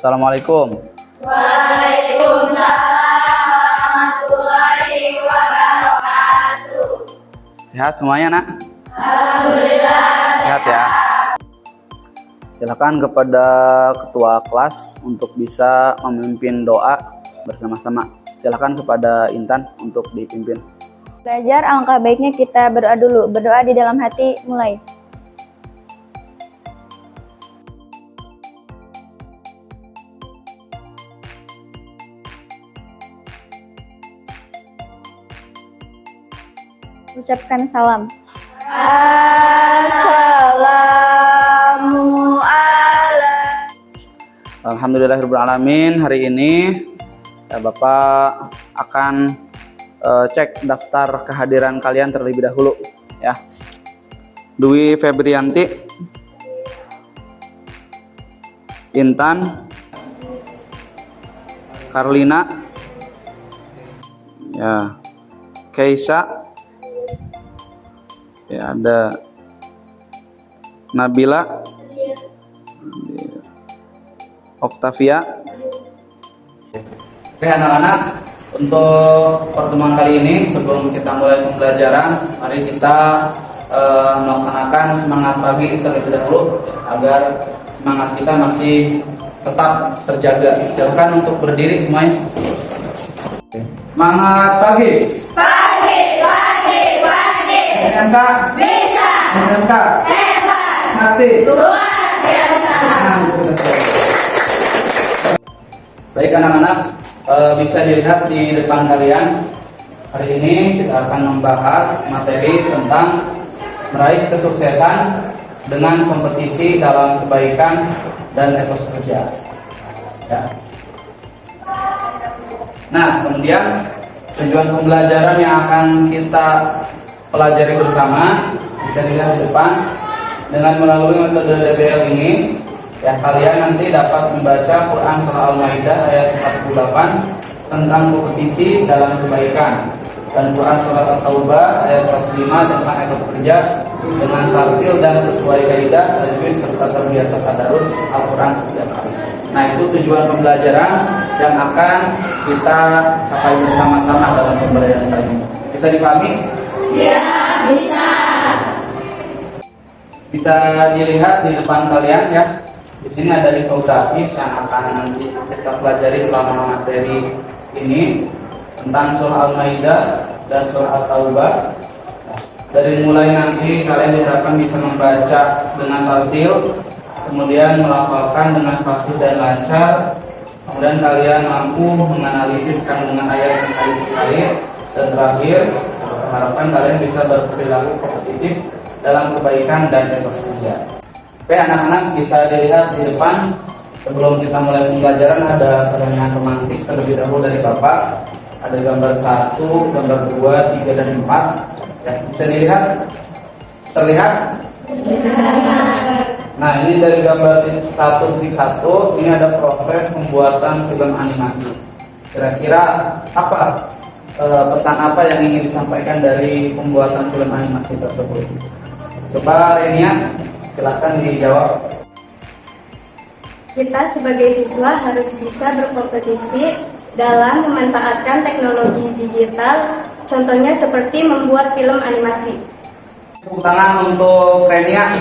Assalamualaikum. Waalaikumsalam warahmatullahi wabarakatuh. Sehat semuanya, Nak? Alhamdulillah Sehat ya. Silakan kepada ketua kelas untuk bisa memimpin doa bersama-sama. Silakan kepada Intan untuk dipimpin. Belajar, alangkah baiknya kita berdoa dulu. Berdoa di dalam hati, mulai. Ucapkan salam. Assalamualaikum. Alhamdulillahirrahmanirrahim. Hari ini Bapak akan cek daftar kehadiran kalian terlebih dahulu ya. Dwi Febrianti, Intan, Karlina, ya, Keisa, ya, ada Nabila, Oktavia. Oke anak-anak, untuk pertemuan kali ini sebelum kita mulai pembelajaran, mari kita melaksanakan semangat pagi terlebih dahulu agar semangat kita masih tetap terjaga. Silakan untuk berdiri semuanya. Semangat pagi. Pagi. SMK Bisa. SMK Hebat. Hati. Luar biasa. Baik anak-anak, bisa dilihat di depan kalian. Hari ini kita akan membahas materi tentang meraih kesuksesan dengan kompetisi dalam kebaikan dan etos kerja. Ya. Nah, kemudian tujuan pembelajaran yang akan kita pelajari bersama bisa dilihat di depan. Dengan melalui metode DBL ini, ya, kalian nanti dapat membaca Quran Surah Al-Maidah ayat 48 tentang kompetisi dalam kebaikan, dan Quran Surah At-Taubah ayat 105 tentang etos kerja dengan tartil dan sesuai kaidah tajwid serta terbiasa tadarus Al-Quran setiap hari. Nah, itu tujuan pembelajaran yang akan kita capai bersama-sama dalam pembelajaran kali ini. Bisa dipahami? Siap. Bisa. Bisa dilihat di depan kalian ya. Di sini ada infografis yang akan nanti kita pelajari selama materi ini tentang surah Al-Maidah dan surah At-Taubah. Dari mulai nanti kalian diharapkan bisa membaca dengan tartil, kemudian melafalkan dengan fasih dan lancar, kemudian kalian mampu menganalisis kandungan ayat yang hadis terkait, dan terakhir diharapkan kalian bisa berperilaku kompetitif dalam kebaikan dan etos kerja. Oke anak-anak, bisa dilihat di depan. Sebelum kita mulai pembelajaran ada pertanyaan pemantik terlebih dahulu dari Bapak. Ada gambar 1, gambar 2, 3, dan 4 ya, bisa dilihat? Terlihat? Nah, ini dari gambar 1.1, ini ada proses pembuatan film animasi. Kira-kira apa pesan apa yang ingin disampaikan dari pembuatan film animasi tersebut? Coba Renia, silakan dijawab. Kita sebagai siswa harus bisa berkompetisi dalam memanfaatkan teknologi digital, contohnya seperti membuat film animasi. Tepuk tangan untuk Renia.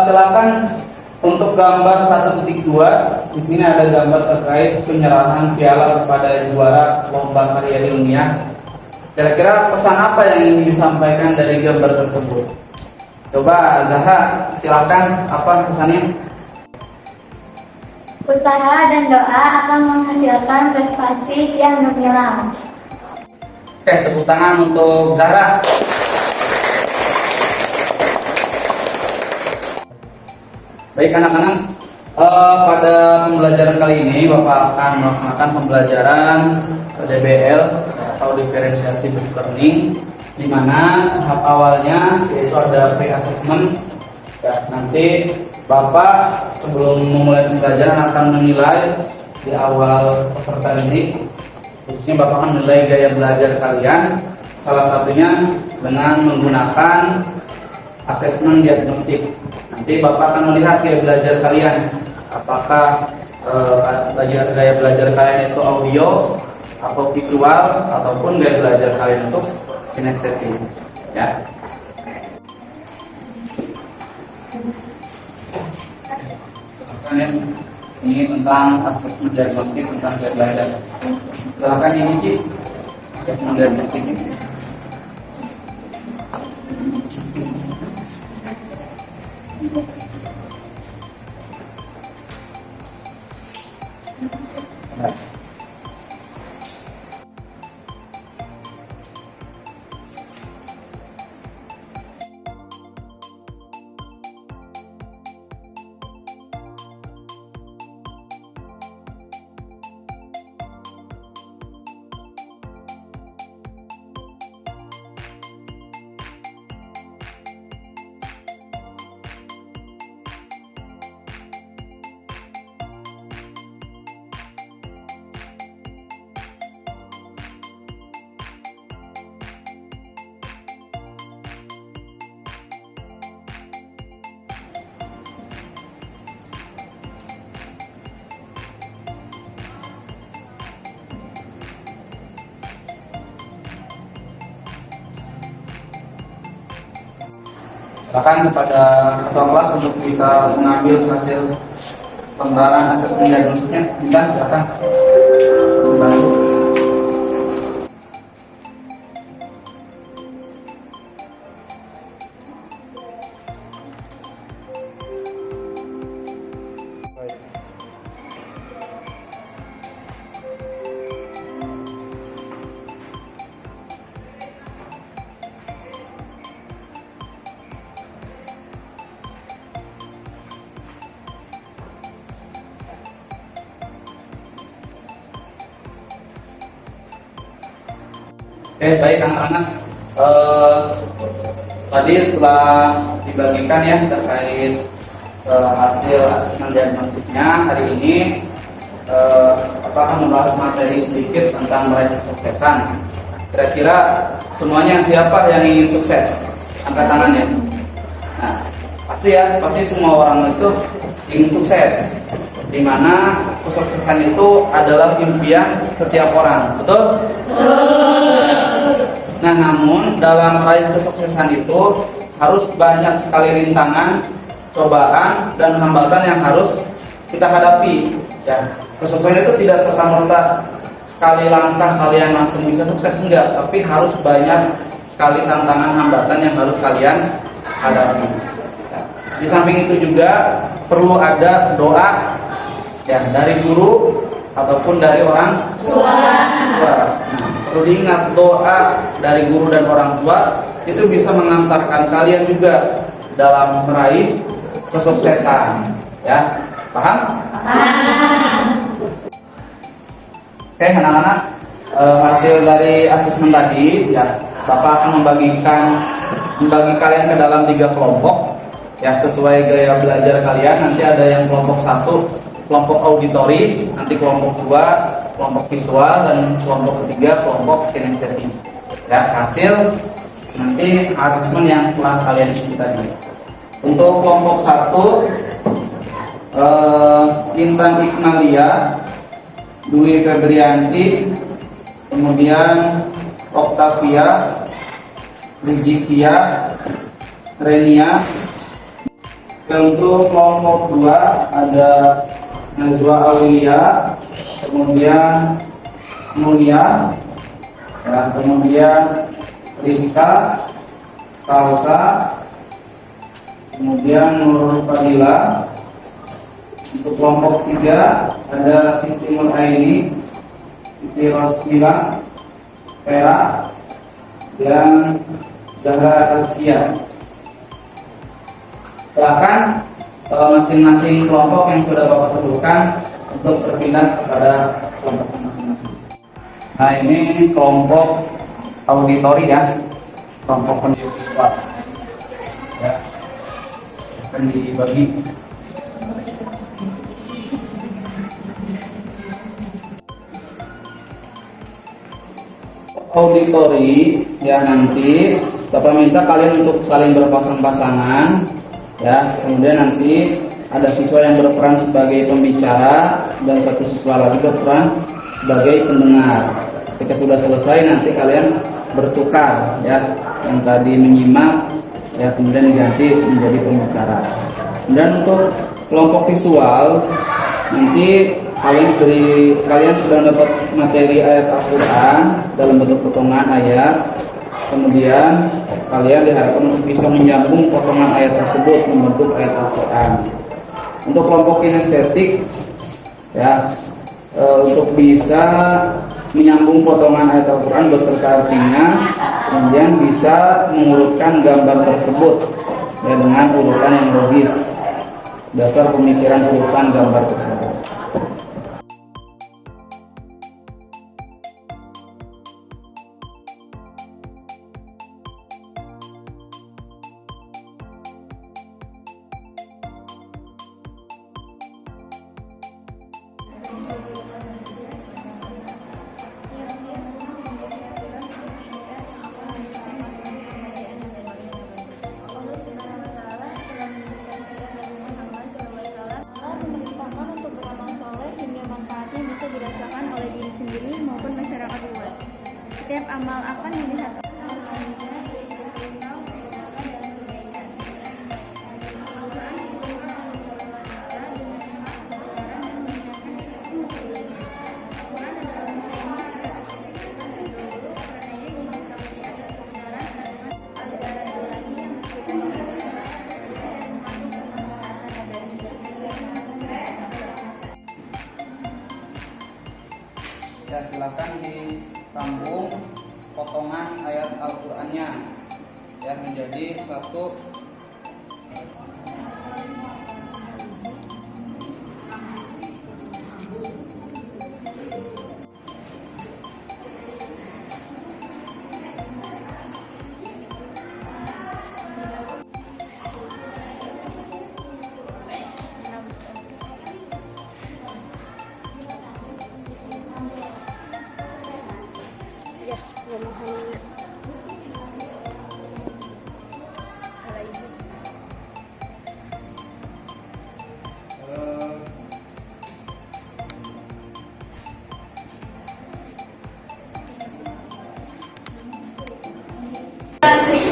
Silakan untuk gambar 1.2. Di sini ada gambar terkait penyerahan piala kepada juara lomba karya ilmiah. Kira-kira pesan apa yang ingin disampaikan dari gambar tersebut? Coba Zahra, silakan, apa pesannya? Usaha dan doa akan menghasilkan prestasi yang gemilang. Oke, tepuk tangan untuk Zahra. Baik anak-anak, pada pembelajaran kali ini Bapak akan melaksanakan pembelajaran DBL atau diferensiasi based learning, di mana tahap awalnya yaitu ada pre-assessment. Ya, nanti Bapak sebelum memulai pembelajaran akan menilai di awal peserta didik, khususnya Bapak akan menilai gaya belajar kalian, salah satunya dengan menggunakan asesmen diagnostik. Nanti Bapak akan melihat gaya belajar kalian, apakah gaya belajar kalian itu audio atau visual ataupun gaya belajar kalian untuk kinestetik, ya. Ini tentang asesmen diagnostik tentang gaya belajar. Silakan diisi asesmen diagnostik ini. Silakan kepada ketua kelas untuk bisa mengambil hasil pembahasan asesmen diagnostiknya. Intan, silakan membantu. Oke, baik anak-anak. Tadi telah dibagikan ya terkait hasil asesmen diagnostiknya. Hari ini akan membahas materi sedikit tentang meraih kesuksesan. Kira-kira semuanya siapa yang ingin sukses? Angkat tangannya. Nah, pasti semua orang itu ingin sukses. Di mana kesuksesan itu adalah impian setiap orang, betul? Nah, namun dalam meraih kesuksesan itu harus banyak sekali rintangan, cobaan, dan hambatan yang harus kita hadapi. Ya, kesuksesan itu tidak serta-merta sekali langkah kalian langsung bisa sukses, enggak, tapi harus banyak sekali tantangan, hambatan yang harus kalian hadapi. Ya. Di samping itu juga perlu ada doa ya dari guru ataupun dari orang tua. Nah, perlu diingat doa dari guru dan orang tua itu bisa mengantarkan kalian juga dalam meraih kesuksesan. Ya, paham? Oke, anak-anak, hasil dari asesmen tadi ya, Bapak akan membagi kalian ke dalam 3 kelompok ya sesuai gaya belajar kalian. Nanti ada yang kelompok 1 kelompok auditori, nanti kelompok 2 kelompok visual, dan kelompok 3 kelompok kinestetik. Ya, hasil nanti asesmen yang telah kalian isi tadi. Untuk kelompok 1 Intan Ikmalia, Dwi Febrianti, kemudian Octavia, Rizikia, Renia. Untuk kelompok 2 ada Najwa Aulia, kemudian Mulia, ya, kemudian Rizka, Salsa, kemudian Nur Fadila. Untuk kelompok 3 ada Siti Nuraini, Siti Rosmila, Vera, dan Zahra Taskia. Silakan masing-masing kelompok yang sudah Bapak sebutkan untuk berpindah kepada kelompok masing-masing. Nah, ini kelompok auditori ya, kelompok pendidikan ya, akan dibagi. Auditori ya, nanti Bapak minta kalian untuk saling berpasang-pasangan, ya. Kemudian nanti ada siswa yang berperan sebagai pembicara dan satu siswa lagi berperan sebagai pendengar. Ketika sudah selesai nanti kalian bertukar, ya. Yang tadi menyimak, ya, kemudian diganti menjadi pembicara. Kemudian untuk kelompok visual nanti kalian sudah dapat materi ayat Al-Quran dalam bentuk potongan ayat. Kemudian kalian diharapkan untuk bisa menyambung potongan ayat tersebut membentuk ayat Al-Quran. Untuk kelompok kinestetik, ya, untuk bisa menyambung potongan ayat Al-Quran beserta artinya, kemudian bisa mengurutkan gambar tersebut, ya, dengan urutan yang logis dasar pemikiran urutan gambar tersebut. Dirasakan oleh diri sendiri maupun masyarakat luas. Setiap amal akan dilihat ya, silakan disambung potongan ayat Al-Qur'annya, ya, menjadi satu.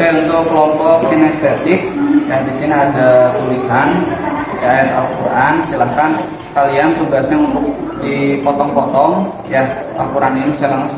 Oke, untuk kelompok kinestetik, ya, di sini ada tulisan, ya, ayat Al-Quran. Silahkan kalian tugasnya untuk dipotong-potong, ya, Al-Quran ini secara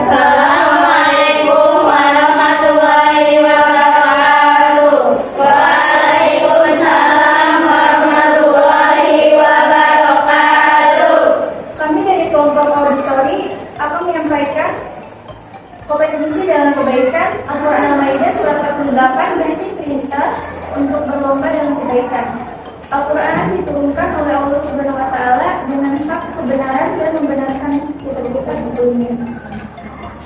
Assalamualaikum warahmatullahi wabarakatuh. Waalaikumsalam warahmatullahi wabarakatuh. Kami dari kelompok auditori akan menyampaikan kompetensi dalam kebaikan. Al-Quran Al-Maidah surat 48 berisi perintah untuk berlomba dalam kebaikan. Al-Quran diturunkan oleh Allah Subhanahu wa Ta'ala dengan hak kebenaran dan membenarkan kitab-kitab sebelumnya.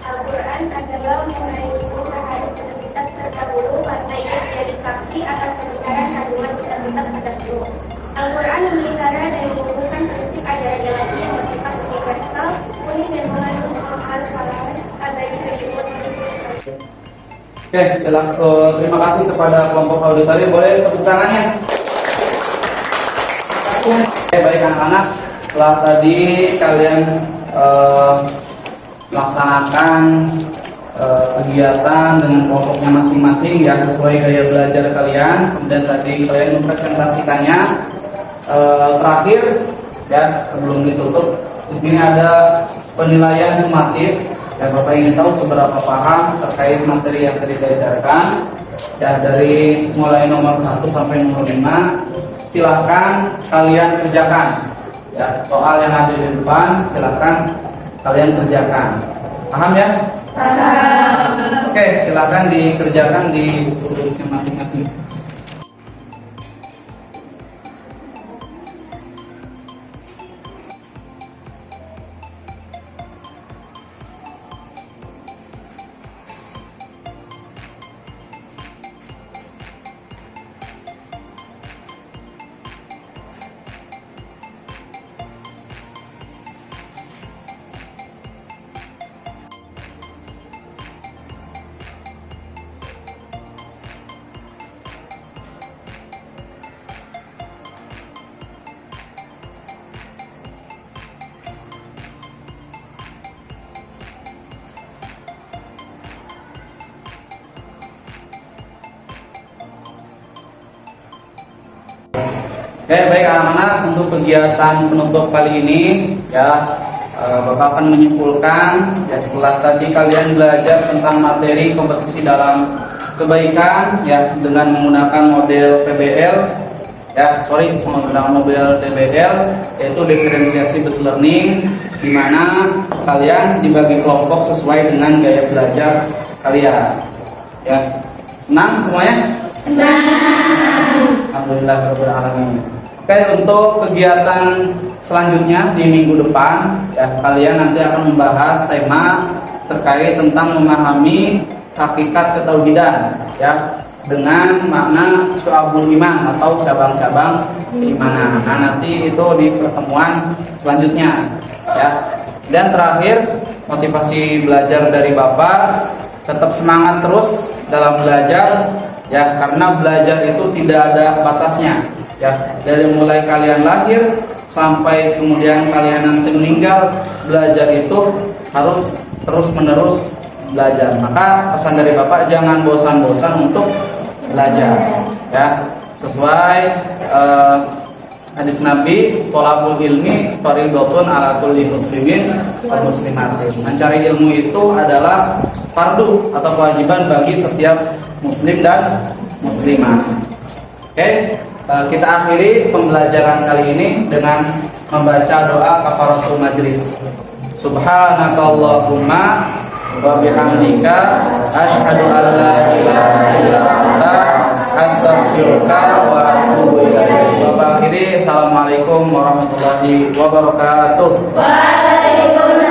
Al-Quran adalah mengenai terhadap kitab terdahulu karena ia menjadi saksi atas kebenaran kandungan kitab-kitab terdahulu. Al-Quran memelihara dan mengumpulkan prinsip ajaran ilahi yang bersifat universal, unik dan mengandung hal salaman, abadi kehidupan. Oke, terima kasih kepada kelompok auditori. Boleh tepuk tangannya. Oke, baik anak-anak, setelah tadi kalian melaksanakan kegiatan dengan kelompoknya masing-masing, ya, sesuai gaya belajar kalian. Kemudian tadi kalian mempresentasikannya. Terakhir, ya, sebelum ditutup, di sini ada penilaian sumatif Ya, Bapak ingin tahu seberapa paham terkait materi yang tadi diajarkan. Ya, dari mulai nomor 1 sampai nomor 5 silahkan kalian kerjakan. Ya, soal yang ada di depan silahkan kalian kerjakan. Paham ya? Paham. Oke, silahkan dikerjakan di tulisnya masing-masing. Oke, baik anak-anak, untuk kegiatan penutup kali ini ya Bapak akan menyimpulkan ya, setelah tadi kalian belajar tentang materi kompetisi dalam kebaikan ya dengan menggunakan model PBL menggunakan model DBL, yaitu diferensiasi based learning, di mana kalian dibagi kelompok sesuai dengan gaya belajar kalian. Ya, senang semuanya? Senang. Alhamdulillah alamin. Oke, untuk kegiatan selanjutnya di minggu depan ya, kalian nanti akan membahas tema terkait tentang memahami hakikat ketauhidan ya dengan makna syu'abul iman atau cabang-cabang keimanan. Nah, nanti itu di pertemuan selanjutnya ya. Dan terakhir, motivasi belajar dari Bapak, tetap semangat terus dalam belajar ya, karena belajar itu tidak ada batasnya ya. Dari mulai kalian lahir sampai kemudian kalian nanti meninggal, belajar itu harus terus-menerus belajar. Maka pesan dari Bapak, jangan bosan-bosan untuk belajar ya. Sesuai hadis Nabi, thalabul ilmi fardhatun ala kulli muslimin wa muslimatin. Mencari ilmu itu adalah fardu atau kewajiban bagi setiap muslim dan muslimah. Oke, kita akhiri pembelajaran kali ini dengan membaca doa kafaratul majlis. Subhanakallahumma wa bihamdika asyhadu an la ilaha illa anta astaghfiruka wa atubu ilaik. Wa akhiri, assalamualaikum warahmatullahi wabarakatuh. Waalaikumsalam.